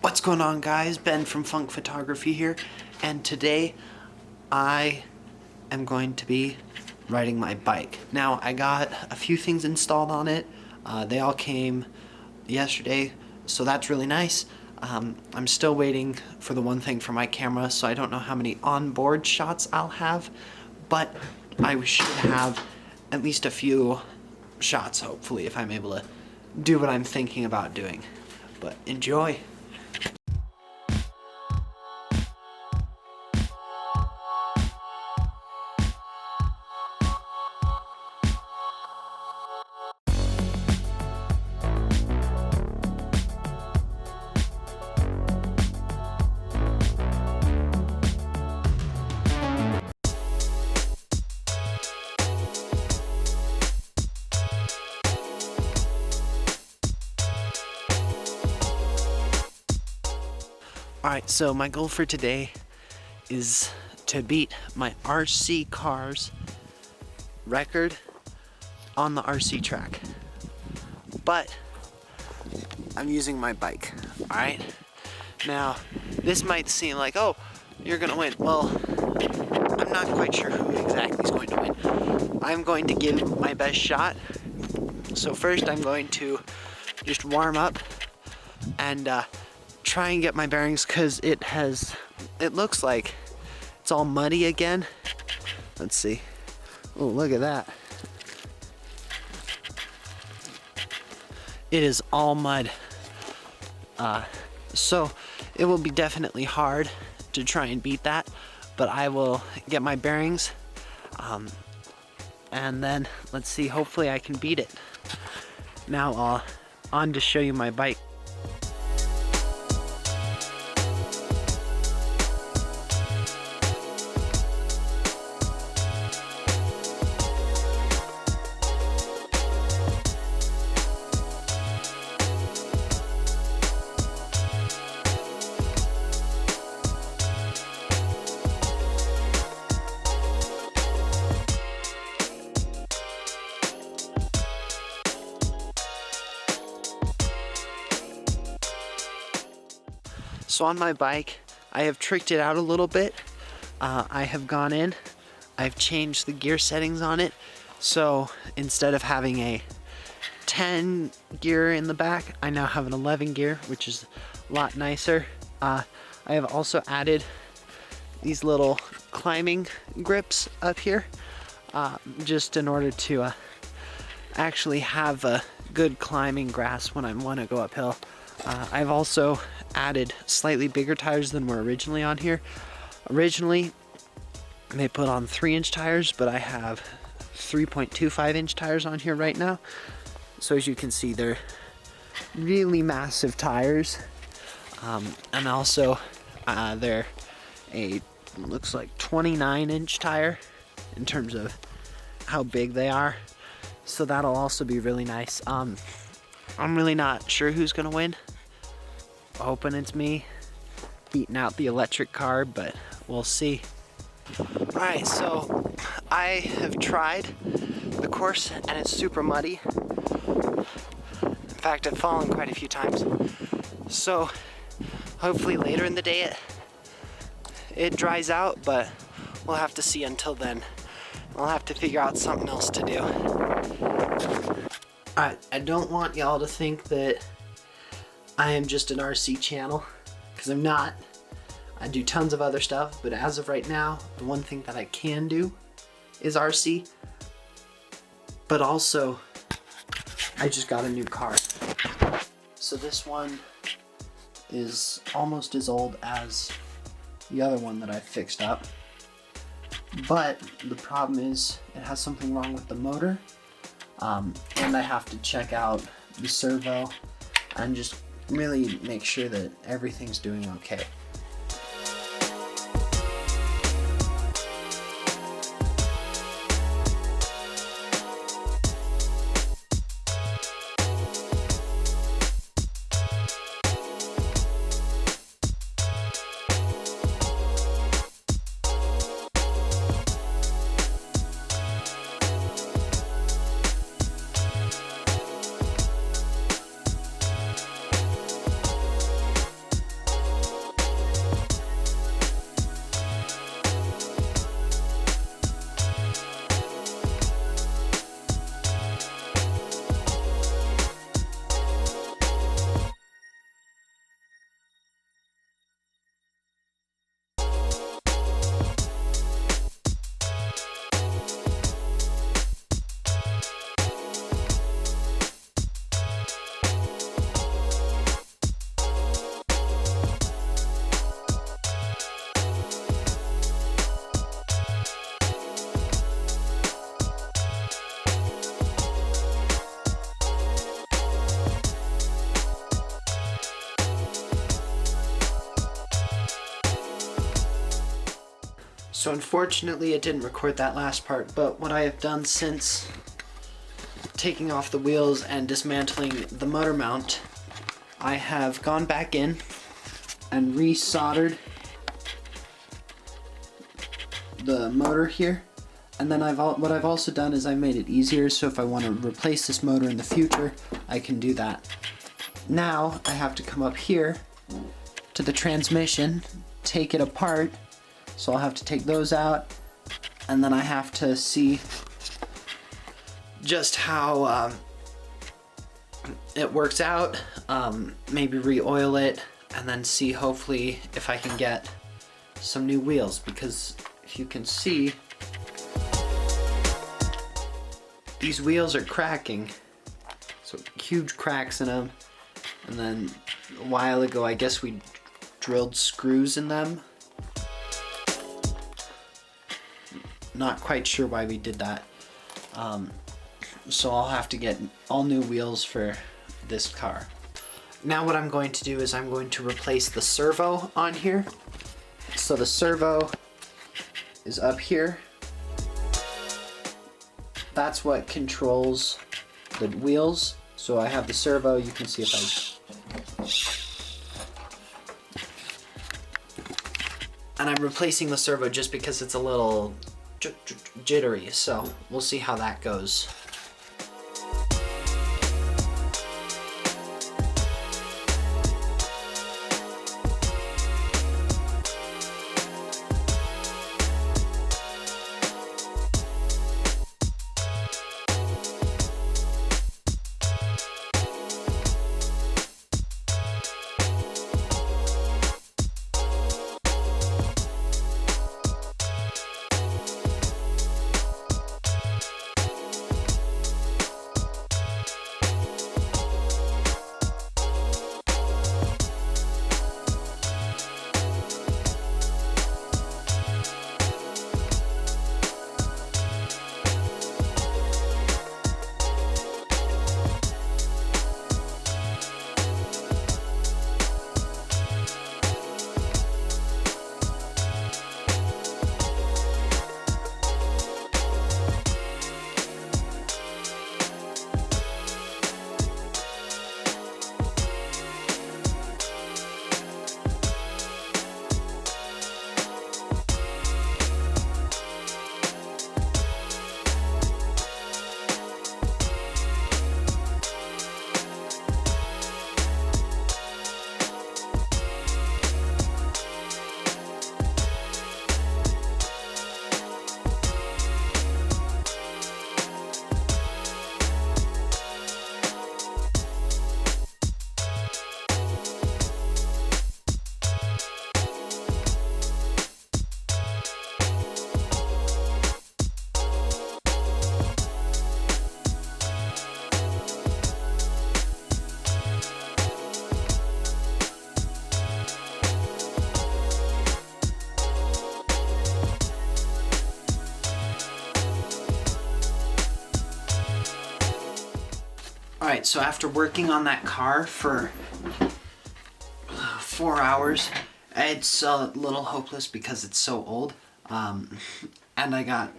What's going on, guys? Ben from Funk Photography here, and today I am going to be riding my bike. Now, I got a few things installed on it. They all came yesterday, so that's really nice. I'm still waiting for the one thing for my camera, so I don't know how many onboard shots I'll have, but I should have at least a few shots, hopefully, if I'm able to do what I'm thinking about doing. But enjoy! Alright, so my goal for today is to beat my RC cars record on the RC track. But I'm using my bike, alright? Now, this might seem like, oh, you're gonna win. Well, I'm not quite sure who exactly is going to win. I'm going to give my best shot. So first I'm going to just warm up and try and get my bearings, because it looks like it's all muddy again. Let's see. Oh, look at that. It is all mud. So it will be definitely hard to try and beat that, but I will get my bearings, and then let's see, hopefully I can beat it. Now on to show you my bike. So on my bike, I have tricked it out a little bit. I have gone in, I've changed the gear settings on it. So instead of having a 10 gear in the back, I now have an 11 gear, which is a lot nicer. I have also added these little climbing grips up here, just in order to actually have a good climbing grasp when I want to go uphill. I've also added slightly bigger tires than were originally on here. Originally, they put on 3-inch tires, but I have 3.25-inch tires on here right now. So as you can see, they're really massive tires. And also, they're looks like 29-inch tire in terms of how big they are. So that'll also be really nice. I'm really not sure who's gonna win. Hoping it's me beating out the electric car, but we'll see. Alright, so I have tried the course and it's super muddy. In fact, I've fallen quite a few times. So hopefully later in the day it dries out, but we'll have to see until then. I'll have to figure out something else to do. Alright, I don't want y'all to think that I am just an RC channel, because I'm not. I do tons of other stuff, but as of right now, the one thing that I can do is RC. But also, I just got a new car. So this one is almost as old as the other one that I fixed up. But the problem is it has something wrong with the motor. And I have to check out the servo and just really make sure that everything's doing okay. So unfortunately it didn't record that last part, but what I have done since taking off the wheels and dismantling the motor mount, I have gone back in and re-soldered the motor here. And then what I've also done is I've made it easier, so if I want to replace this motor in the future, I can do that. Now I have to come up here to the transmission, take it apart, so I'll have to take those out, and then I have to see just how it works out, maybe re-oil it, and then see hopefully if I can get some new wheels, because if you can see, these wheels are cracking, so huge cracks in them. And then a while ago, I guess we drilled screws in them. Not quite sure why we did that. So I'll have to get all new wheels for this car. Now what I'm going to do is I'm going to replace the servo on here. So the servo is up here. That's what controls the wheels. So I have the servo, you can see if and I'm replacing the servo just because it's a little jittery, so we'll see how that goes. Alright, so after working on that car for 4 hours, it's a little hopeless because it's so old. And I got,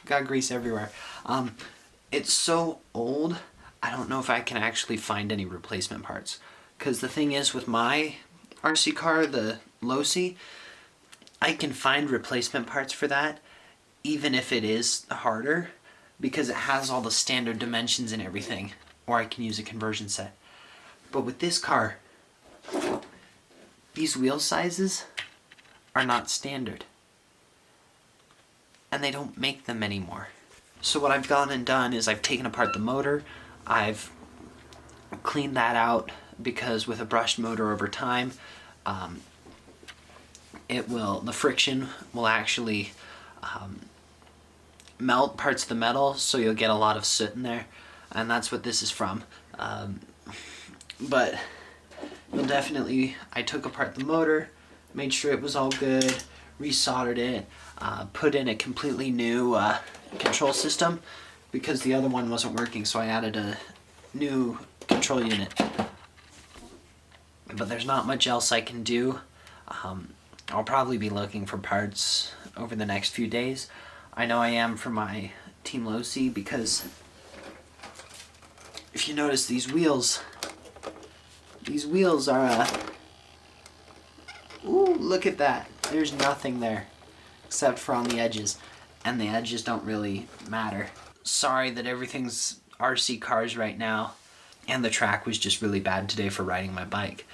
got grease everywhere. It's so old, I don't know if I can actually find any replacement parts. Because the thing is, with my RC car, the Losi, I can find replacement parts for that, even if it is harder, because it has all the standard dimensions and everything, or I can use a conversion set. But with this car, these wheel sizes are not standard, and they don't make them anymore. So what I've gone and done is I've taken apart the motor, I've cleaned that out, because with a brushed motor over time, the friction will actually melt parts of the metal, so you'll get a lot of soot in there, and that's what this is from. But you'll definitely, I took apart the motor, made sure it was all good, resoldered it, put in a completely new control system because the other one wasn't working, so I added a new control unit. But there's not much else I can do. I'll probably be looking for parts over the next few days. I know I am for my Team Low C, because if you notice these wheels are ooh, look at that. There's nothing there except for on the edges, and the edges don't really matter. Sorry that everything's RC cars right now, and the track was just really bad today for riding my bike.